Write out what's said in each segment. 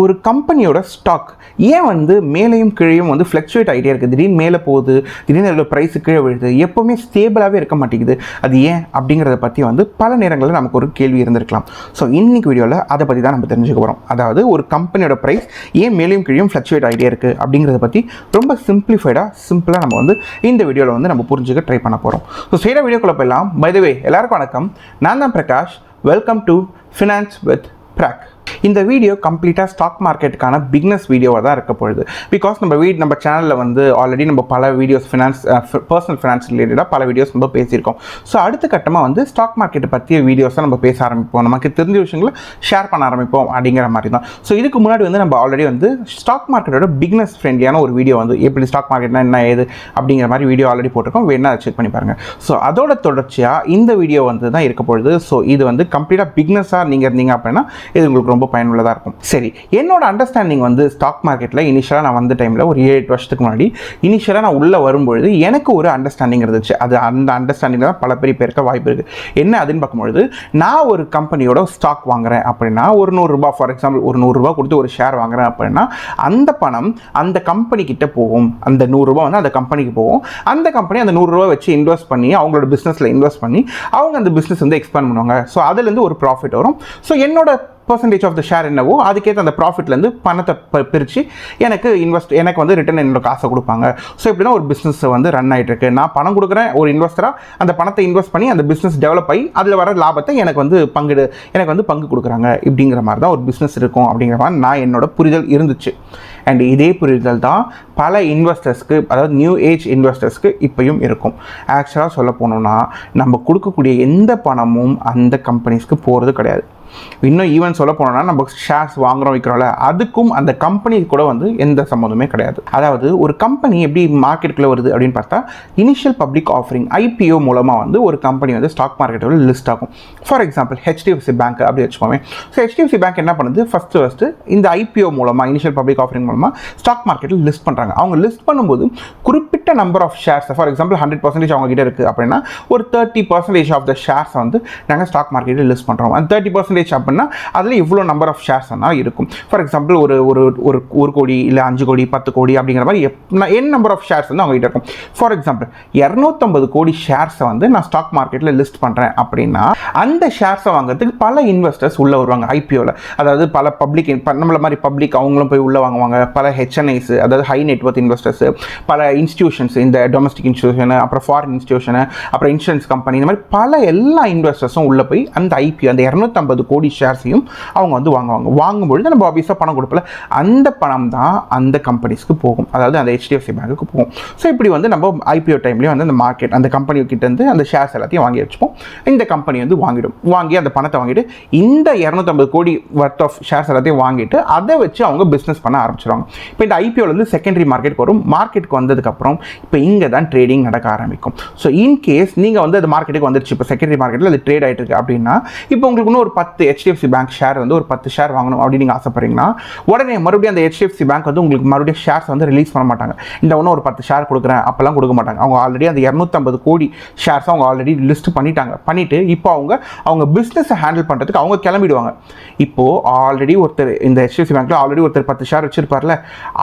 ஒரு கம்பெனியோட ஸ்டாக் ஏன் வந்து மேலேயும் கீழேயும் வந்து ஃப்ளக்சுவேட் ஆகிட்டே இருக்குது, திடீர்னு மேலே போகுது, திடீர்னு அதோட ப்ரைஸ் கீழே விழுது, எப்போவுமே ஸ்டேபிளாகவே இருக்க மாட்டேங்குது, அது ஏன் அப்படிங்கிறத பற்றி வந்து பல நேரங்களில் நமக்கு ஒரு கேள்வி இருந்திருக்கலாம். ஸோ இன்னைக்கு வீடியோவில் அதை பற்றி தான் நம்ம தெரிஞ்சுக்க போகிறோம். அதாவது ஒரு கம்பெனியோட ப்ரைஸ் ஏன் மேலேயும் கீழேயும் ஃப்ளக்சுவேட் ஆகிட்டே இருக்குது அப்படிங்கிறத பற்றி ரொம்ப சிம்பிளாக நம்ம வந்து இந்த வீடியோவில் வந்து நம்ம புரிஞ்சுக்க ட்ரை பண்ண போகிறோம். ஸோ ஸ்ட்ரெயிட்டாக வீடியோக்குள்ளே போயிடலாம். பை த வே, எல்லாருக்கும் வணக்கம். நான் தான் Prakash. Welcome to finance with Prak. இந்த வீடியோ கம்ப்ளீட்டாக ஸ்டாக் மார்க்கெட்டுக்கான பிக்னஸ் வீடியோவாக தான் இருக்க போகுது. பிகாஸ் நம்ம சேனலில் வந்து ஆல்ரெடி நம்ம பல வீடியோஸ் பர்சனல் ஃபினான்ஸ் ரிலேட்டடாக பல வீடியோஸ் நம்ம பேசியிருக்கோம். ஸோ அடுத்த கட்டமாக வந்து ஸ்டாக் மார்க்கெட்டை பற்றிய வீடியோஸை நம்ம பேச ஆரம்பிப்போம், நமக்கு தெரிஞ்ச விஷயங்களை ஷேர் பண்ண ஆரம்பிப்போம் அப்படிங்கிற மாதிரி தான். ஸோ இதுக்கு முன்னாடி வந்து நம்ம ஆல்ரெடி வந்து ஸ்டாக் மார்க்கெட்டோட பிக்னஸ் ஃப்ரெண்ட்லியான ஒரு வீடியோ வந்து எப்படி ஸ்டாக் மார்க்கெட்னா என்ன ஏது அப்படிங்கிற மாதிரி வீடியோ ஆல்ரெடி போட்டிருக்கோம், வேணா அதை செக் பண்ணி பாருங்கள். ஸோ அதோட தொடர்ச்சியாக இந்த வீடியோ வந்து தான் இருக்க பொழுது. ஸோ இது வந்து கம்ப்ளீட்டாக பிக்னஸாக நீங்கள் இருந்தீங்க அப்படின்னா இது உங்களுக்கு ரொம்ப பயனுள்ளதாக இருக்கும். சரி, என்னோட அண்டர்ஸ்டாண்டிங் வந்து ஸ்டாக் மார்க்கெட்டில் இனிஷியலாக நான் வந்த டைமில் ஒரு 7-8 வருஷத்துக்கு முன்னாடி இனிஷியலாக நான் உள்ளே வரும்பொழுது எனக்கு ஒரு அண்டர்ஸ்டாண்டிங் இருந்துச்சு. அது அந்த அண்டர்ஸ்டாண்டிங் தான் பல பேர் இருக்க வாய்ப்பு இருக்குது. என்ன அதுன்னு பார்க்கும்பொழுது, நான் ஒரு கம்பெனியோட ஸ்டாக் வாங்குறேன் அப்படின்னா ஒரு $100, ஃபார் எக்ஸாம்பிள் ஒரு $100 கொடுத்து ஒரு ஷேர் வாங்குறேன் அப்படின்னா அந்த பணம் அந்த கம்பெனிக்கிட்ட போகும். அந்த $100 வந்து அந்த கம்பெனிக்கு போகும். அந்த கம்பெனி அந்த $100 வச்சு இன்வெஸ்ட் பண்ணி அவங்களோட பிஸ்னஸில் இன்வெஸ்ட் பண்ணி அவங்க அந்த பிஸ்னஸ் வந்து எக்ஸ்பேண்ட் பண்ணுவாங்க. ஸோ அதுலேருந்து ஒரு ப்ராஃபிட் வரும். ஸோ என்னோட பர்சன்டேஜ் ஆஃப் த ஷேர் என்னவோ அதுக்கேற்ற அந்த ப்ராஃபிட்லேருந்து பணத்தை பிரித்து எனக்கு வந்து ரிட்டர்ன் என்னோட காசை கொடுப்பாங்க. ஸோ இப்படி தான் ஒரு பிஸ்னஸ் வந்து ரன் ஆகிட்டு இருக்கு. நான் பணம் கொடுக்குறேன் ஒரு இன்வெஸ்டராக, அந்த பணத்தை இன்வெஸ்ட் பண்ணி அந்த பிஸ்னஸ் டெவலப் ஆகி அதில் வர லாபத்தை எனக்கு வந்து பங்கு கொடுக்குறாங்க. இப்படிங்கிற மாதிரி தான் ஒரு பிஸ்னஸ் இருக்கும் அப்படிங்கிற மாதிரி நான் என்னோட புரிதல் இருந்துச்சு. அண்ட் இதே புரிதல் தான் பல இன்வெஸ்டர்ஸ்க்கு, அதாவது நியூ ஏஜ் இன்வெஸ்டர்ஸ்க்கு இப்பயும் இருக்கும். ஆக்சுவலாக சொல்ல போனோம்னா நம்ம கொடுக்கக்கூடிய எந்த பணமும் அந்த கம்பெனிஸ்க்கு போகிறது கிடையாது. இன்னும் ஈவன் சொல்ல போனோம்னா நம்ம ஷேர்ஸ் வாங்குறோம் விற்கிறோம்ல, அதுக்கும் அந்த கம்பெனி கூட வந்து எந்த சம்மந்தமே கிடையாது. அதாவது ஒரு கம்பெனி எப்படி மார்க்கெட்டுக்குள்ளே வருது அப்படின்னு பார்த்தா இனிஷியல் பப்ளிக் ஆஃபரிங் IPO மூலமாக வந்து ஒரு கம்பெனி வந்து ஸ்டாக் மார்க்கெட்டில் லிஸ்ட் ஆகும். ஃபார் எக்ஸாம்பிள் HDFC பேங்க் அப்படி வச்சுக்கோமே. ஸோ HDFC பேங்க் என்ன பண்ணுது, ஃபஸ்ட்டு இந்த IPO மூலமாக இனிஷியல் பப்ளிக் ஆஃபரிங் மூலமாக ஸ்டாக் மார்க்கெட்டில் லிஸ்ட் பண்ணுறாங்க. அவங்க லிஸ்ட் பண்ணும்போது குறிப்பிட்ட number of shares, for example 100% அவங்க கிட்ட இருக்குது அப்படின்னா ஒரு 30% ஆஃப் த ஷேர்ஸை வந்து நாங்கள் ஸ்டாக் மார்க்கெட்டில் லிஸ்ட் பண்ணுறோம். அந்த 30% அப்படின்னா அதில் இவ்வளோ நம்பர் ஆஃப் ஷேர்ஸ் இருக்கும். ஃபார் எக்ஸாம்பிள் ஒரு கோடி இல்லை 5 கோடி 10 கோடி அப்படிங்கிற மாதிரி என் நம்பர் ஆஃப் ஷேர்ஸ் வந்து அவங்க கிட்ட இருக்கும். ஃபார் எக்ஸாம்பிள் 250 கோடி ஷேர்ஸை வந்து நான் ஸ்டாக் மார்க்கெட்டில் லிஸ்ட் பண்ணுறேன் அப்படின்னா அந்த ஷேர்ஸை வாங்குறதுக்கு பல இன்வெஸ்டர்ஸ் உள்ளே வருவாங்க IPOவில். அதாவது பல பப்ளிக், நம்மள மாதிரி பப்ளிக் அவங்களும் போய் உள்ளே வாங்குவாங்க. பல HNIs, அதாவது ஹை நெட்வொர்த் இன்வெஸ்டர்ஸ், பல இன்ஸ்டிடியூஷன்ஸ், இந்த டொமஸ்டிக் இன்ஸ்டிடியூஷன், அப்புறம் ஃபாரின் இன்ஸ்டிடியூஷன், அப்புறம் இன்சூரன்ஸ் கம்பெனி, இந்த மாதிரி பல எல்லா இன்வெஸ்டர்ஸும் உள்ளே போய் அந்த IPO அந்த 250 கோடி ஷேர்ஸையும் அவங்க வந்து வாங்கும்பொழுது நம்ம ஆஃபீஸாக பணம் கொடுப்பல, அந்த பணம் தான் அந்த கம்பெனிஸ்க்கு போகும், அதாவது அந்த HDFC பேங்க்குக்கு போகும். ஸோ இப்படி வந்து நம்ம IPO டைம்லேயே வந்து அந்த மார்க்கெட் அந்த கம்பெனி கிட்டேருந்து அந்த ஷேர்ஸ் எல்லாத்தையும் வாங்கி வச்சுப்போம். இந்த கம்பெனி வந்து வாங்கி அந்த பணத்தை வாங்கிட்டு இந்த 250 கோடி ஒர்த் ஆஃப் ஷேர்ஸ் எல்லாத்தையும் வாங்கிட்டு அதை வச்சு அவங்க பிஸ்னஸ் பண்ண ஆரம்பிச்சிடுவாங்க. இப்போ இந்த IPOலேருந்து செகண்டரி மார்க்கெட் வரும். மார்க்கெட்டுக்கு வந்ததுக்கப்புறம் இப்போ இங்கே தான் ட்ரேடிங் நடக்க ஆரம்பிக்கும். ஸோ இன்கேஸ் நீங்கள் வந்து அந்த மார்க்கெட்டுக்கு வந்துருச்சு, இப்போ செகண்டரி மார்க்கெட்டில் அது ட்ரேட் ஆகிட்டு இருக்கு அப்படின்னா இப்போ உங்களுக்கு இன்னும் ஒரு 10 HDFC பேங்க் ஷேர் வந்து ஒரு 10 ஷேர் வாங்கணும் அப்படின்னு நீங்கள் ஆசைப்படுறீங்கன்னா உடனே மறுபடியும் அந்த HDFC பேங்க் வந்து உங்களுக்கு மறுபடியும் ஷேர்ஸ் வந்து ரிலீஸ் பண்ண மாட்டாங்க. இந்த ஒன்றும் ஒரு 10 ஷேர் கொடுக்குறேன் அப்போல்லாம் கொடுக்க மாட்டாங்க. அவங்க ஆல்ரெடி அந்த 250 கோடி ஷேர்ஸ் அவங்க ஆல்ரெடி லிஸ்ட் பண்ணிட்டு இப்போ அவங்க பிஸ்னஸை ஹேண்டில் பண்ணுறதுக்கு அவங்க கிளம்பிடுவாங்க. இப்போது ஆல்ரெடி ஒருத்தர் இந்த HDFC பேங்க்கில் ஆல்ரெடி ஒருத்தர் 10 ஷேர் வச்சிருப்பார்ல,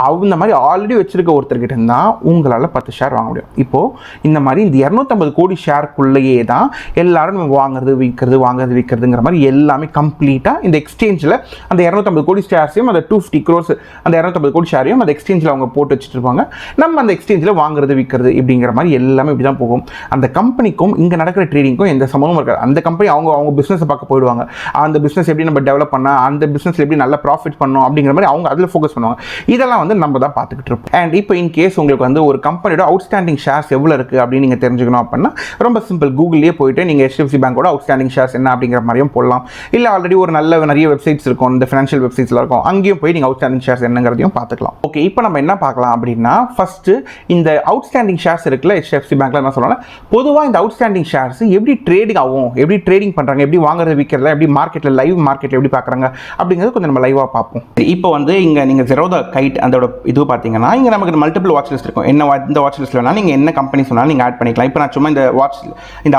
அந்த மாதிரி ஆல்ரெடி வச்சிருக்க ஒருத்தர்கிட்ட இருந்தால் உங்களால் 10 ஷேர் வாங்க முடியும். இப்போது இந்த மாதிரி இந்த 250 கோடி ஷேருக்குள்ளேயே தான் எல்லாரும் நம்ம வாங்குறது விற்கிறதுங்கிற மாதிரி எல்லாமே கம்ப்ளீட்டாக இந்த எக்ஸ்சேஞ்சில் அந்த 250 கோடி ஷேர்ஸையும் அந்த 250 crores அந்த 250 கோடி ஷேரையும் அந்த எக்ஸ்சேஞ்சில் அவங்க போட்டு வச்சுட்டு இருப்பாங்க. நம்ம அந்த எக்ஸ்சேஞ்சில் வாங்குறது விற்கிறது இப்படிங்கிற மாதிரி எல்லாமே இப்படி தான் போகும். அந்த கம்பெனிக்கும் இங்கே நடக்கிற ட்ரேடிங்க்கும் எந்த சம்பந்தமும் இருக்காது. அந்த கம்பெனி அவங்க பிஸ்னஸை பார்க்க போயிடுவாங்க. அந்த பிஸ்னஸ் எப்படி நம்ம டெவலப் பண்ணால், அந்த பிஸ்னஸில் எப்படி நல்ல ப்ராஃபிட் பண்ணணும் அப்படிங்கிற மாதிரி அவங்க அதில் ஃபோக்கஸ் பண்ணுவாங்க. இதெல்லாம் வந்து நம்ம தான் பார்த்துக்கிட்டு இருப்போம். அண்ட் இப்போ இன்கேஸ் உங்களுக்கு வந்து ஒரு கம்பெனியோட அவுட்ஸ்டாண்டிங் ஷேர்ஸ் எவ்வளோ இருக்குது அப்படின்னு நீங்கள் தெரிஞ்சுக்கணும் அப்படின்னா ரொம்ப சிம்பிள், கூகுள்லேயே போயிட்டு நீங்கள் HDFC பேங்கோட அவுட்ஸ்டாண்டிங் ஷேர்ஸ் என்ன அப்படிங்கிற மாதிரியும் போடலாம். இல்லை ஆல்ரெடி ஒரு நிறைய வெப்சைட்ஸ் இருக்கும், இந்த ஃபினான்ஷியல் வெப்சைட்ஸில் இருக்கும், அங்கேயும் போய் நீங்கள் அவுட்ஸ்டாண்டிங் ஷேர்ஸ் என்னங்கிறதையும் பார்த்துக்கலாம். ஓகே, இப்போ நம்ம என்ன பார்க்கலாம் அப்படின்னா ஃபஸ்ட்டு இந்த அவுட்ஸ்டாண்டிங் ஷேர்ஸ் இருக்குல்ல HDFC பேங்க்கில் என்ன சொல்லலாம், பொதுவாக இந்த அவுட்ஸ்டாண்டிங் ஷேர்ஸ் எப்படி ட்ரேடிங் ஆகும், எப்படி ட்ரேடிங் பண்ணுறாங்க, எப்படி வாங்குறது விற்கிறத, எப்படி மார்க்கெட்டில் லைவ் மார்க்கெட்டில் எப்படி பார்க்குறாங்க அப்படிங்கிறது கொஞ்சம் நம்ம லைவாக பார்ப்போம். இப்போ வந்து இங்கே நீங்கள் ஜெரோதா கைட் அதோட இது பார்த்தீங்கன்னா இங்கே நமக்கு மல்டிபிள் வாட்ச் லிஸ்ட் இருக்கும். என்ன இந்த வாட்ச் லிஸ்ட்டில் வேணால் நீங்கள் என்ன கம்பெனி சொன்னாலும் நீங்கள் ஆட் பண்ணிக்கலாம். இப்போ நான் சும்மா இந்த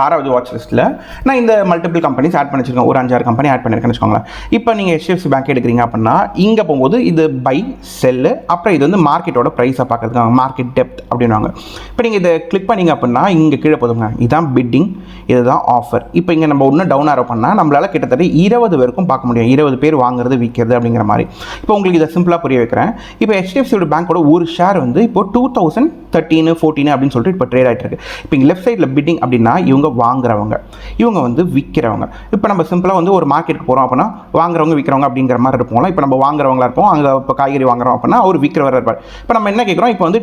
6வது வாட்ச் லிஸ்ட்டில் நான் இந்த மல்டிபிள் கம்பெனிஸ் ஆட் பண்ணி வச்சிருக்கேன். ஒரு 5-6 கம்பெனி ஆட் பண்ணியிருக்கேன்னு வச்சுக்கோங்களேன். இப்போ நீங்கள் HDFC பேங்க் எடுக்கிறீங்க அப்படின்னா இங்கே போகும்போது இது பை செல்லு, அப்புறம் இது வந்து மார்க்கெட்டோட ப்ரைஸை பார்க்கறதுக்கு மார்க்கெட் டெப்த் அப்படின்வாங்க. இப்போ நீங்கள் இதை கிளிக் பண்ணிங்க அப்படின்னா இங்கே கீழே போதுங்க, இதுதான் பிட்டிங், இதுதான் ஆஃபர். இப்போ இங்கே நம்ம இன்னும் டவுன் ஆரோ பண்ணால் நம்மளால் கிட்டத்தட்ட 20 வரைக்கும் பார்க்க முடியும். 20 பேர் வாங்குறது விற்கிறது அப்படிங்கிற மாதிரி. இப்போ உங்களுக்கு இதை சிம்பிளாக புரிய வைக்கிறேன். இப்போ HDFC பேங்கோட ஒரு ஷேர் வந்து இப்போ 2013, 14 அப்படின்னு சொல்லிட்டு இப்போ ட்ரேட் ஆகிட்டு இருக்கு. இப்போ இங்கே லெஃப்ட் சைடில் பிட்டிங் அப்படின்னா இவங்க வாங்குறவங்க, இவங்க வந்து விற்கிறவங்க. இப்போ நம்ம சிம்பிளாக வந்து ஒரு மார்க்கெட்டுக்கு போகிறோம் அப்படின்னா வாங்குறவங்க விற்கிறவங்க அப்படிங்கிற மாதிரி இருப்போம்ல. இப்போ நம்ம வாங்குறவங்களா இருப்போம், அங்கே இப்போ காய்கறி வாங்குறோம் அப்படின்னா அவர் விற்கிறவர் இருப்பார். இப்போ நம்ம என்ன கேட்குறோம், இப்போ வந்து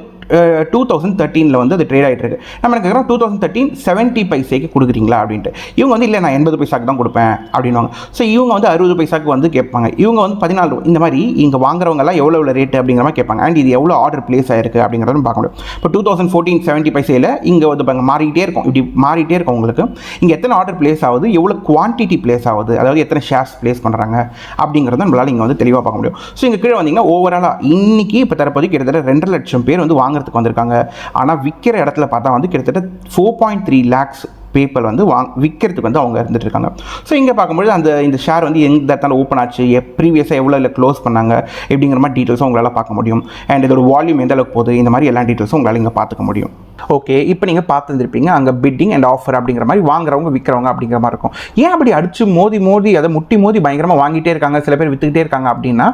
2013 வந்து அது ட்ரேட் ஆகிட்டு இருக்கு. நம்ம என்ன கேட்குறோம், 2013 70 பைசைக்கு கொடுக்குறீங்களா அப்படின்ட்டு. இவங்க வந்து இல்லை நான் 80 பைசாக்கு தான் கொடுப்பேன் அப்படின்வாங்க. ஸோ இவங்க வந்து 60 பைசாக்கு வந்து கேட்பாங்க. இவங்க வந்து 14. இந்த மாதிரி இங்கே வாங்குறவங்கலாம் எவ்வளோ ரேட்டு அப்படிங்கிற மாதிரி கேட்பாங்க. அண்ட் இது எவ்வளோ ஆர்டர் பிளேஸ் ஆயிருக்கு அப்படிங்கிறத பார்க்க முடியும். இப்போ 2014 70 பைசையில் இங்கே வந்து இப்போ மாறிக்கிட்டே இருக்கும், இப்படி மாறிட்டே இருக்கும். உங்களுக்கு இங்கே எத்தனை ஆர்டர் பிளேஸ் ஆகுது, எவ்வளோ குவான்டிட்டி பிளேஸ் ஆகுது, அதாவது எத்தனை ஷேர்ஸ் பிளேஸ் பண்ணுறாங்க அப்படிங்கிறத நம்மளால் இங்கே வந்து தெளிவாக பார்க்க முடியும். ஸோ இங்கே கீழே வந்தீங்கன்னா ஓவராலாக இன்னைக்கு இப்போ தரப்போது கிட்டத்தட்ட 2 லட்சம் பேர் வந்து வாங்குறதுக்கு வந்திருக்காங்க. ஆனால் விற்கிற இடத்துல பார்த்தா வந்து கிட்டத்தட்ட 4.3 lakhs பீப்பிள் வந்து விற்கிறதுக்கு வந்து அவங்க இருந்துட்டு இருக்காங்க. ஸோ இங்கே பார்க்கும்போது இந்த ஷேர் வந்து எந்த இடத்துல ஓப்பன் ஆச்சு, ப்ரீவியஸாக எவ்வளோ இல்லை க்ளோஸ் பண்ணாங்க இப்படிங்கிற மாதிரி டீட்டெயில்ஸும் உங்களால் பார்க்க முடியும். அண்ட் இதோட வால்யூம் எந்த அளவுக்கு போகுது, இந்த மாதிரி எல்லா டீட்டெயில்ஸும் உங்களால் இங்கே பார்த்துக்க முடியும். ஓகே, இப்போ நீங்கள் பார்த்துருப்பீங்க அங்கே பிட்டிங் அண்ட் ஆஃபர் அப்படிங்கிற மாதிரி வாங்குறவங்க விற்கிறவங்க அப்படிங்கிற மாதிரி இருக்கும். ஏன் அப்படி அடிச்சு மோதி அதை முட்டி மோதி பயங்கரமாக வாங்கிட்டே இருக்காங்க, சில பேர் விற்றுக்கிட்டே இருக்காங்க அப்படின்னா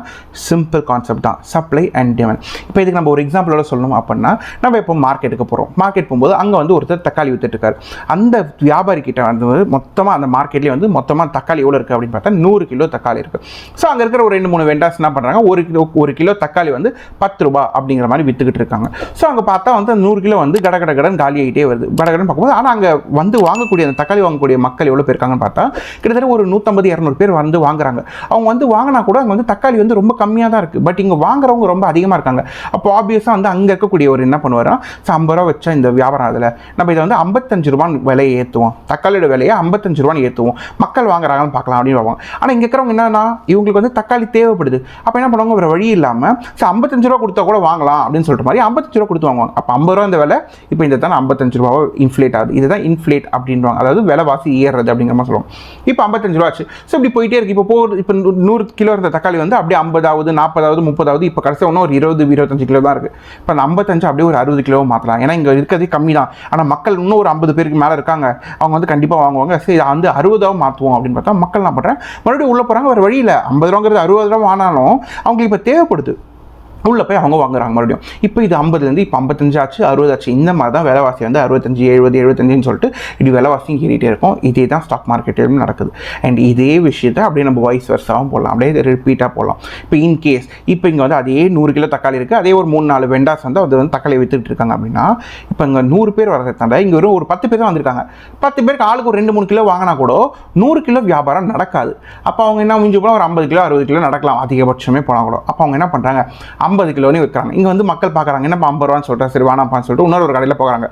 சிம்பிள் கான்செப்ட் தான், சப்ளை அண்ட் டிமாண்ட். இப்போ இதுக்கு நம்ம ஒரு எக்ஸாம்பிளோட சொல்லணும் அப்படின்னா, நம்ம இப்போ மார்க்கெட்டுக்கு போகிறோம். மார்க்கெட் போகும்போது அங்கே வந்து ஒருத்தர் தக்காளி விற்றுட்டு இருக்காரு. அந்த வியாபாரி கிட்ட வந்து மொத்தமாக அந்த மார்க்கெட்லேயே வந்து மொத்தமாக தக்காளி எவ்வளோ இருக்குது அப்படின்னு பார்த்தா 100 கிலோ தக்காளி இருக்குது. ஸோ அங்கே இருக்கிற ஒரு 2-3 வெண்டார்ஸ் என்ன பண்ணுறாங்க, ஒரு கிலோ தக்காளி வந்து 10 ரூபா அப்படிங்கிற மாதிரி விற்றுக்கிட்டு இருக்காங்க. ஸோ அங்கே பார்த்தா வந்து 100 கிலோ வந்து கடன் காலி ஆகிட்டே வருது. கடன் பார்க்கும்போது ஆனால் அங்கே வந்து வாங்கக்கூடிய அந்த தக்காளி வாங்கக்கூடிய மக்கள் எவ்வளோ பேர் இருக்காங்கன்னு பார்த்தா கிட்டத்தட்ட ஒரு 150-200 பேர் வந்து வாங்குறாங்க. அவங்க வந்து வாங்கினா கூட அங்கே வந்து தக்காளி வந்து ரொம்ப கம்மியாக தான் இருக்குது. பட் இங்கே வாங்குறவங்க ரொம்ப அதிகமாக இருக்காங்க. அப்போ ஆப்வியஸாக வந்து அங்கே இருக்கக்கூடிய ஒரு என்ன பண்ணுவாரா, 50 ரூபா வச்சா இந்த வியாபாரம் அதில் நம்ம இதை வந்து 55 ரூபான்னு விலையை ஏற்றுவோம், தக்காளியோட விலையை 55 ரூபான்னு ஏற்றுவோம், மக்கள் வாங்குறாங்கன்னு பார்க்கலாம் அப்படின்னு வாங்க. ஆனால் இங்கே இருக்கிறவங்க என்னன்னா இவங்களுக்கு வந்து தக்காளி தேவைப்படுது. அப்போ என்ன பண்ணுவாங்க, ஒரு வழி இல்லாமல் 55 ரூபா கொடுத்தா கூட வாங்கலாம் அப்படின்னு சொல்லிட்டு மாதிரி 55 ரூபா கொடுத்து வாங்குவாங்க. அப்போ 50 ரூபா இந்த விலை, இப்போ இந்த தான் 55 ரூபாவோ இன்ஃப்ளேட் ஆகுது. இதுதான் இன்ஃப்ளேட் அப்படின்வாங்க, அதாவது விலைவாசி ஏறுறது அப்படிங்கிற மாதிரி சொல்லுவாங்க. இப்போ 55 ரூபா ஆச்சு. ஸோ இப்படி போயிட்டே இருக்கு. இப்போ 100 கிலோ இருந்த தக்காளி வந்து அப்படியே 50ஆவது 40ஆவது 30ஆவது, இப்போ கடைசியாக இன்னும் ஒரு 20-25 கிலோ தான் இருக்குது. இப்போ அந்த 55 அப்படியே ஒரு 60 கிலோ மாற்றலாம். ஏன்னா இங்கே இருக்கிறதே கம்மி தான். ஆனால் மக்கள் இன்னும் ஒரு 50 பேருக்கு மேலே இருக்காங்க, அவங்க வந்து கண்டிப்பாக வாங்குவாங்க. சரி வந்து 60ஆக மாற்றுவோம் அப்படின்னு பார்த்தா மக்கள் என்ன பண்ணுறாங்க, மறுபடியும் உள்ளே போகிறாங்க. ஒரு வழியில் 50 ரூபாங்கிறது 60 ரூபா ஆனாலும் அவங்களுக்கு இப்போ தேவைப்படுது, உள்ளே போய் அவங்க வாங்குறாங்க மறுபடியும். இப்போ இது 50லேருந்து இப்போ 55 ஆச்சு, 60 ஆச்சு. இந்த மாதிரி தான் விலைவாசி வந்து 65, 70, 75ன்னு சொல்லிட்டு இப்படி விலைவாசி ஏறிட்டே இருக்கும். இதே தான் ஸ்டாக் மார்க்கெட்டிலும் நடக்குது. அண்ட் இதே விஷயத்தை அப்படியே நம்ம வாய்ஸ் வர்ஸாகவும் போடலாம், அப்படியே ரிப்பீட்டாக போடலாம். இப்போ இன்கேஸ் இப்போ இங்கே வந்து அதே 100 கிலோ தக்காளி இருக்குது, அதே ஒரு 3-4 வெண்டார்ஸ் வந்து அது வந்து தக்காளி விற்றுட்டு இருக்காங்க அப்படின்னா, இப்போ இங்கே 100 பேர் வரதாண்ட இங்கே ஒரு 10 பேர் தான் வந்திருக்காங்க. 10 பேருக்கு ஆளுக்கு ஒரு 2-3 கிலோ வாங்கினா கூட 100 கிலோ வியாபாரம் நடக்காது. அப்போ அவங்க என்ன மிஞ்சி போனால் ஒரு 50 கிலோ 60 கிலோ நடக்கலாம், அதிகபட்சமே போனால் கூட. அப்போ அவங்க என்ன பண்ணுறாங்க, 50 கிலோன்னு வைக்கிறாங்க. இங்கே வந்து மக்கள் பார்க்குறாங்க, என்ன 50 ரூபான்னு சொல்கிறேன், சரி வானாப்பான்னு சொல்லிட்டு இன்னொரு ஒரு கடையில் போகிறாங்க.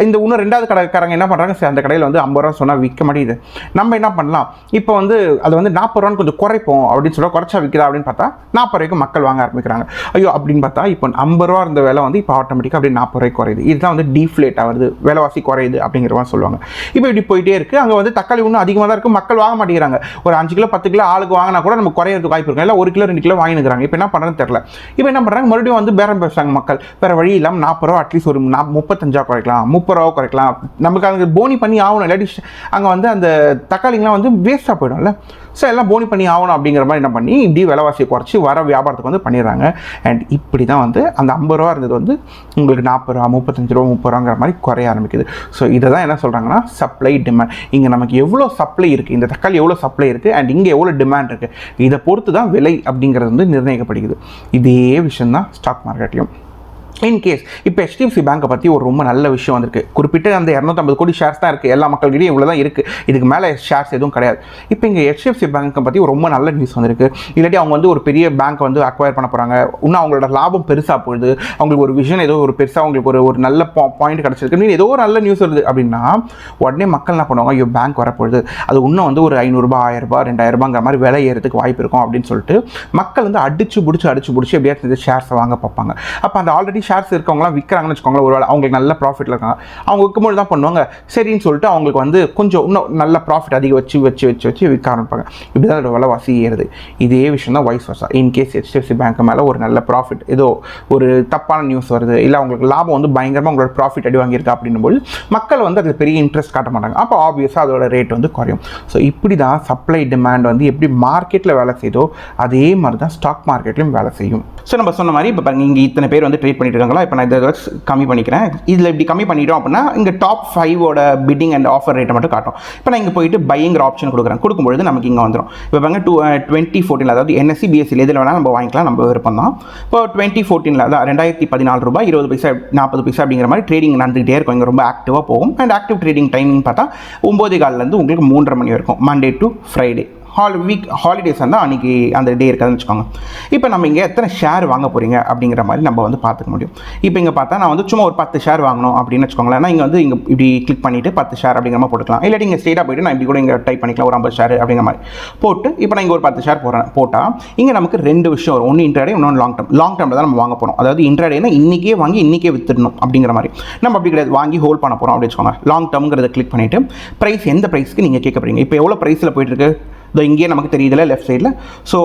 இந்த இன்னும் 2வது கடைக்காரங்க என்ன பண்ணுறாங்க, சரி அந்த கடையில் வந்து 50 ரூபா சொன்னால் விற்க மாட்டேங்குது, நம்ம என்ன பண்ணலாம், இப்போ வந்து அது வந்து 40 ரூபான்னு கொஞ்சம் குறைப்போம் அப்படின்னு சொல்ல குறைச்சா விற்கிறா அப்படின்னு பார்த்தா 40 ரூபாய்க்கு மக்கள் வாங்க ஆரம்பிக்கிறாங்க. ஐயோ அப்படின்னு பார்த்தா இப்போ 50 ரூபா இருந்த விலை வந்து இப்போ ஆட்டோமேட்டிக்காக அப்படியே 40 ரூபாய்க்கு குறையுது. இதுதான் வந்து டீஃப்ளேட் ஆகுது, விலைவாசி குறையுது அப்படிங்கிற மாதிரி சொல்லுவாங்க. இப்போ இப்படி போயிட்டே இருக்குது. அங்கே வந்து தக்காளி இன்னும் அதிகமாக தான் இருக்குது, மக்கள் வாங்க மாட்டேங்கிறாங்க. ஒரு 5 கிலோ 10 கிலோ ஆளுக்கு வாங்கினா கூட நம்ம குறையிறதுக்கு வாய்ப்பு இருக்கும். இல்லை 1 கிலோ 2 கிலோ வாங்கினுக்கிறாங்க. இப்போ என்ன பண்ணுறதுன்னு தெரியல. இப்போ என்ன பண்ணுறாங்க, மறுபடியும் வந்து பேரம் பேசுறாங்க மக்கள். வேற வழி இல்லாமல் 40 ரூபா அட்லீஸ்ட் ஒரு 35 குறைக்கலாம், 30 ரூபா குறைக்கலாம், நமக்கு அங்கே போனி பண்ணி ஆகணும். இல்லாட்டி அங்கே வந்து அந்த தக்காளிங்கெலாம் வந்து வேஸ்ட்டாக போயிடும்ல. ஸோ எல்லாம் போனி பண்ணி ஆகணும் அப்படிங்கிற மாதிரி என்ன பண்ணி இப்படி விலைவாசியை குறைச்சி வர வியாபாரத்துக்கு வந்து பண்ணிடுறாங்க. அண்ட் இப்படி தான் வந்து அந்த 50 ரூபா இருந்தது வந்து உங்களுக்கு 40 ரூபா 35 ரூபா 30 ரூபாங்கிற மாதிரி குறைய ஆரம்பிக்குது. ஸோ இதை தான் என்ன சொல்கிறாங்கன்னா சப்ளை டிமாண்ட். இங்கே நமக்கு எவ்வளோ சப்ளை இருக்குது, இந்த தக்காளி எவ்வளோ சப்ளை இருக்குது அண்ட் இங்கே எவ்வளோ டிமாண்ட் இருக்குது, இதை பொறுத்து தான் விலை அப்படிங்கிறது வந்து நிர்ணயிக்கப்படுகிறது. இதே விஷயம் தான் ஸ்டாக் மார்க்கெட்லையும். இன்கேஸ் இப்போ HDFC பேங்கை பற்றி ஒரு ரொம்ப நல்ல விஷயம் வந்திருக்கு. குறிப்பிட்ட அந்த 250 கோடி ஷேர்ஸ் தான் இருக்குது, எல்லா மக்கள்கிட்டையும் இவ்வளோ தான் இருக்குது, இதுக்கு மேலே ஷேர்ஸ் எதுவும் கிடையாது. இப்போ இங்கே HDFC பேங்கை பற்றி ரொம்ப நல்ல நியூஸ் வந்திருக்கு. இல்லாட்டி அவங்க வந்து ஒரு பெரிய பேங்க் வந்து அக்வயர் பண்ண போகிறாங்க, இன்னும் அவங்களோட லாபம் பெருசாக போகுது, அவங்களுக்கு ஒரு விஷன் ஏதோ ஒரு பெருசாக அவங்களுக்கு ஒரு நல்ல பாயிண்ட் கிடச்சிருக்கு, ஏதோ ஒரு நல்ல நியூஸ் வருது அப்படின்னா உடனே மக்கள் என்ன பண்ணுவாங்க, ஐயோ பேங்க் வரப்போகுது, அது இன்னும் வந்து ஒரு 500 ரூபா 1000 ரூபா 2000 ரூபாங்கிற மாதிரி விலை ஏறதுக்கு வாய்ப்பு இருக்கும் அப்படின்னு சொல்லிட்டு மக்கள் வந்து அடிச்சு பிடிச்சி எப்படியாச்சும் இந்த ஷேர்ஸை வாங்க பார்ப்பாங்க. அப்போ அந்த ஆல்ரெடி ஆல்ரெடி ஷேர்ஸ் இருக்கவங்களாம் விற்கிறாங்கன்னு வச்சுக்கோங்களேன், ஒருவேளை அவங்களுக்கு நல்ல ப்ராஃபிட்டில் இருக்காங்க, அவங்க விற்கும்போது தான் பண்ணுவாங்க, சரின்னு சொல்லிட்டு அவங்களுக்கு வந்து கொஞ்சம் இன்னும் நல்ல ப்ராஃபிட் அதிகம் வச்சு விற்க ஆரம்பிப்பாங்க. இப்படி தான் அதோட விலைவாசி ஏறுது. இதே விஷயம் தான் வைஸ் வர்ஸா. இன்கேஸ் HDFC பேங்க் மேலே ஒரு நல்ல ப்ராஃபிட், ஏதோ ஒரு தப்பான நியூஸ் வருது, இல்லை அவங்களுக்கு லாபம் வந்து பயங்கரமாக உங்களோட ப்ராஃபிட் அடி வாங்கியிருக்கா அப்படின்னும்போது மக்கள் வந்து அதில் பெரிய இன்ட்ரெஸ்ட் காட்ட மாட்டாங்க. அப்போ ஆப்வியஸாக அதோட ரேட் வந்து குறையும். ஸோ இப்படி தான் சப்ளை டிமாண்ட் வந்து எப்படி மார்க்கெட்டில் வேலை செய்தோ அதே மாதிரி தான் ஸ்டாக் மார்க்கெட்லையும் வேலை செய்யும். ஸோ நம்ம சொன்ன மாதிரி இப்போ பாருங்க, இங்கே இத்தனை பேர் வந்து ட்ரேட் பண்ணிட்டு இருக்காங்களா, இப்போ நான் இதை கம்மி பண்ணிக்கிறேன். இதில் இப்படி கம்மி பண்ணிட்டோம் அப்படின்னா இங்கே டாப் 5ஓட பிட்டிங் அண்ட் ஆஃபர் ரேட்டை மட்டும் காட்டும். இப்போ நான் இங்கே போயிட்டு பையிங்கிற ஆப்ஷன் கொடுக்குறேன். கொடுக்கும்பொழுது நமக்கு இங்கே வந்துடும். இப்போ பாருங்க 2014, அதாவது NSE BSE எதில் வேணால் நம்ம வாங்கிக்கலாம், நம்ம விருப்பம் தான். இப்போ 2014 அதான் 2014 ரூபாய் 20 பைசா 40 பைசா அப்படிங்கிற மாதிரி ட்ரேடிங் நடந்துகிட்டே இருக்கும். இங்கே ரொம்ப ஆக்டிவாக போகும். அண்ட் ஆக்டிவ் ட்ரேடிங் டைமிங் பார்த்தா 9:15 உங்களுக்கு 3:30 மணி வரைக்கும், மண்டே டு ஃப்ரைடே. ஹாலிடேஸ் வந்து அன்றைக்கி அந்த டே இருக்காதுன்னு வச்சுக்கோங்க. இப்போ நம்ம இங்கே எத்தனை ஷேர் வாங்க போகிறீங்க அப்படிங்கிற மாதிரி நம்ம வந்து பார்த்துக்க முடியும். இப்போ இங்கே பார்த்தா நான் வந்து சும்மா ஒரு 10 ஷேர் வாங்கணும் அப்படின்னு வச்சுக்கோங்களேன். நான் இங்கே வந்து இங்கே இப்படி கிளிக் பண்ணிவிட்டு 10 ஷேர் அப்படிங்கிற மாதிரி போட்டுக்கலாம். இல்லாட்டி இங்கே ஸ்ட்ரெயிட்டாக போய்ட்டு நான் இப்படி கூட இங்கே டைப் பண்ணிக்கலாம், ஒரு 50 ஷேர் அப்படிங்கிற மாதிரி போட்டு இப்போ நான் இங்கே ஒரு 10 ஷேர் போட்டால் இங்கே நமக்கு 2 விஷயம் வரும். ஒன்று இன்ட்ராடே, இன்னொன்று லாங் டேர்ம். லாங் டேர்மில் தான் நம்ம வாங்க போகிறோம். அதாவது இன்ட்ராடேனா இன்றைக்கே வாங்கி இன்றைக்கே விற்றுடணும் அப்படிங்கிற மாதிரி. நம்ம அப்படி கிடையாது, வாங்கி ஹோல்ட் பண்ண போகிறோம் அப்படின்னு வச்சுக்கோங்க. லாங் டேர்ம்ங்கிறத கிளிக் பண்ணிவிட்டு ப்ரைஸ் எந்த ப்ரைஸ்க்கு நீங்கள் கேட்க போகிறீங்க, இப்போ எவ்வளோ ப்ரைஸில் போயிட்டுருக்கு இதோ இங்கேயே நமக்கு தெரியுதுல லெஃப்ட் சைடில். ஸோ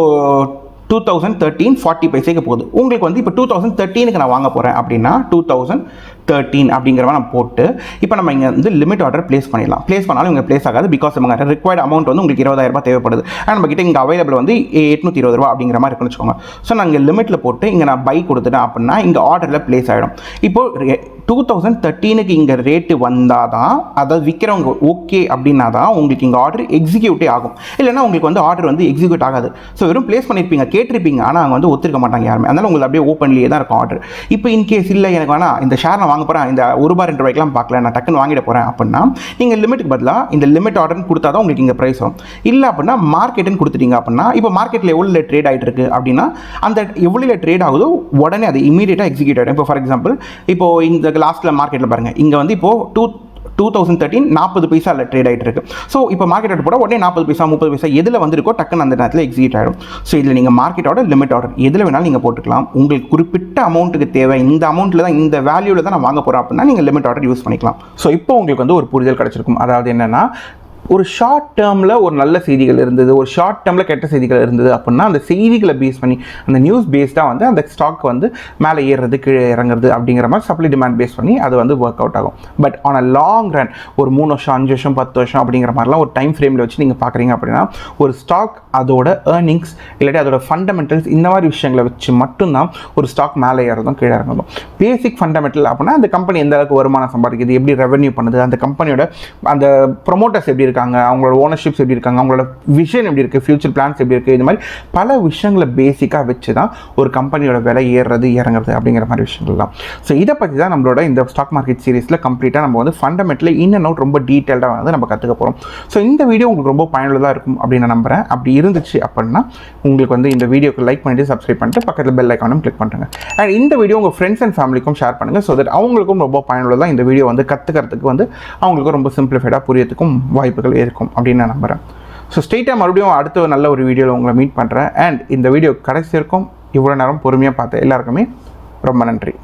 2013 40 பைசைக்கு போகுது. உங்களுக்கு வந்து இப்போ 2013க்கு நான் வாங்க போகிறேன் அப்படின்னா 2013 அப்படிங்கிற நான் போட்டு இப்போ நம்ம இங்கே வந்து லிமிட் ஆர்டர் ப்ளேஸ் பண்ணிடலாம். ப்ளேஸ் பண்ணாலும் இங்கே ப்ளேஸ் ஆகாது. பிகாஸ் நம்ம ரிக்வயர்ட் அமௌண்ட் வந்து உங்களுக்கு 20,000 ரூபாய் தேவைப்படுது. அண்ட் நம்ம கிட்ட இங்கே அவைலபிள் வந்து 820 ரூபா அப்படிங்கிற மாதிரி இருக்குன்னு வச்சுக்கோங்க. ஸோ நான் இங்கே லிமிட்டில் போட்டு இங்கே நான் பை கொடுத்துட்டேன் அப்படின்னா இங்கே ஆர்டரில் ப்ளேஸ் ஆகிடும். இப்போது 2013க்கு இங்கே ரேட்டு வந்தால் தான், அதாவது விற்கிறவங்க ஓகே அப்படின்னா தான் உங்களுக்கு இங்கே ஆர்டர் எக்ஸிக்யூட்டே ஆகும். இல்லைனா உங்களுக்கு வந்து ஆர்டர் வந்து எக்ஸிக்யூட் ஆகாது. ஸோ வெறும் ப்ளேஸ் பண்ணியிருப்பீங்க, கேட்டிருப்பீங்க, ஆனால் அவங்க வந்து ஒத்துருக்க மாட்டாங்க யாருமே. அதனால் உங்களுக்கு அப்படியே ஓப்பன்லேயே தான் இருக்கும் ஆர்டர். இப்போ இன்கேஸ் இல்லை எனக்கு வேணாம், இந்த ஷேர் நான் வாங்க போகிறேன், இந்த ₹1 ₹2 பார்க்கல, நான் டக்குன்னு வாங்கிட போகிறேன் அப்படின்னா நீங்கள் லிமிட்டுக்கு பதிலாக இந்த லிமிட் ஆர்டர்னு கொடுத்தா தான் உங்களுக்கு இங்கே ப்ரைஸ் வரும். இல்லை அப்படின்னா மார்க்கெட்டுன்னு கொடுத்துட்டீங்க அப்படின்னா இப்போ மார்க்கெட்டில் எவ்வளோ ட்ரேட் ஆகிட்டு இருக்குது அப்படின்னா அந்த எவ்வளோ ட்ரேட் ஆகுதோ உடனே அது இமீடியட்டாக எக்ஸிக்யூட் ஆகிடும். இப்போ ஃபார் எக்ஸாம்பிள் இப்போ இந்த லாஸ்ட்டில் மார்க்கெட்டில் பாருங்கள், இங்கே வந்து இப்போது 2013 40 பைசாவில் ட்ரேட் ஆகிட்டு இருக்கு. ஸோ இப்போ மார்க்கெட் போட உடனே 40 பைசா 30 பைசா எதில் வந்திருக்கோ டக்குன்னு அந்த நேரத்தில் எக்ஸிக்யூட் ஆகிடும். ஸோ இதில் நீங்கள் மார்க்கெட் ஆர்டர், லிமிட் ஆர்டர் எதில் வேணாலும் நீங்கள் போட்டுக்கலாம். உங்களுக்கு குறிப்பிட்ட அமௌண்ட்டுக்கு தேவை, இந்த அமௌண்ட்டில் தான், இந்த வேல்யூவில் தான் நான் வாங்க போகிறேன் அப்படின்னா நீங்கள் லிமிட் ஆர்டர் யூஸ் பண்ணிக்கலாம். ஸோ இப்போ உங்களுக்கு வந்து ஒரு புரிதல் கிடச்சிருக்கும். அதாவது என்னென்னா, ஒரு ஷார்ட் டேர்மில் ஒரு நல்ல செய்திகள் இருந்தது, ஒரு ஷார்ட் டேர்மில் கெட்ட செய்திகள் இருந்தது அப்படின்னா அந்த செய்திகளை பேஸ் பண்ணி, அந்த நியூஸ் பேஸ்டாக வந்து அந்த ஸ்டாக் வந்து மேலே ஏறுறது கீழே இறங்குறது அப்படிங்கிற மாதிரி சப்ளை டிமாண்ட் பேஸ் பண்ணி அது வந்து ஒர்க் அவுட் ஆகும். But on a long run, ஒரு 3 வருஷம் 5 வருஷம் 10 வருஷம் அப்படிங்கிற மாதிரிலாம் ஒரு டைம் ஃப்ரேமில் வச்சு நீங்கள் பார்க்குறீங்க அப்படின்னா ஒரு ஸ்டாக் அதோட ஏர்னிங்ஸ் இல்லாட்டி அதோட ஃபண்டமெண்டல்ஸ் இந்த மாதிரி விஷயங்களை வச்சு மட்டும்தான் ஒரு ஸ்டாக் மேலே ஏறதும் கீழே இறங்குறதும். பேசிக் ஃபண்டமெண்டல் அப்படின்னா அந்த கம்பெனி எந்த அளவுக்கு வருமானம் சம்பாதிக்குது, எப்படி ரெவென்யூ பண்ணுது, அந்த கம்பெனியோட அந்த ப்ரொமோட்டர்ஸ் எப்படி இருக்காங்க, அவங்களோட ஓனர்ஷிப்ஸ் எப்படி இருக்காங்க, அவங்களோட விஷன் எப்படி இருக்குது, ஃபியூச்சர் பிளான்ஸ் எப்படி இருக்குது, இந்த மாதிரி பல விஷயங்களை பேசிக்காக வச்சு தான் ஒரு கம்பெனியோட விலை ஏறுறது இறங்குறது அப்படிங்கிற மாதிரி விஷயங்கள்லாம். ஸோ இதை பற்றி தான் நம்மளோட இந்த ஸ்டாக் மார்க்கெட் சீரிஸில் கம்ப்ளீட்டாக நம்ம வந்து ஃபண்டமெண்டலி இன் அண்ட் அவுட் ரொம்ப டீட்டெயில்டாக வந்து நம்ம கற்றுக்க போகிறோம். ஸோ இந்த வீடியோ உங்களுக்கு ரொம்ப பயனுள்ளதாக இருக்கும் அப்படின்னு நான் நம்புகிறேன். அப்படி இருந்துச்சு அப்படின்னா உங்களுக்கு வந்து இந்த வீடியோக்கு லைக் பண்ணிட்டு சப்ஸ்கிரைப் பண்ணிட்டு பக்கத்தில் பெல் ஐக்கானும் கிளிக் பண்ணுங்க. அண்ட் இந்த வீடியோ உங்கள் ஃப்ரெண்ட்ஸ் அண்ட் ஃபேமிலிக்கும் ஷேர் பண்ணுங்கள். ஸோ தட் அவங்களுக்கும் ரொம்ப பயனுள்ளதாக இந்த வீடியோ வந்து கற்றுக்கிறதுக்கு வந்து அவங்களுக்கும் ரொம்ப சிம்பிளிஃபைடாக புரியறதுக்கும் வாய்ப்புகள் இருக்கும் அப்படின்னு நான் நம்புகிறேன். ஸோ ஸ்ட்ரெயிட்டாக மறுபடியும் அடுத்த நல்ல ஒரு வீடியோவில் உங்களை மீட் பண்ணுறேன். அண்ட் இந்த வீடியோ கடைசி இருக்கும். இவ்வளோ நேரம் பொறுமையாக பார்த்த எல்லாருக்குமே ரொம்ப நன்றி.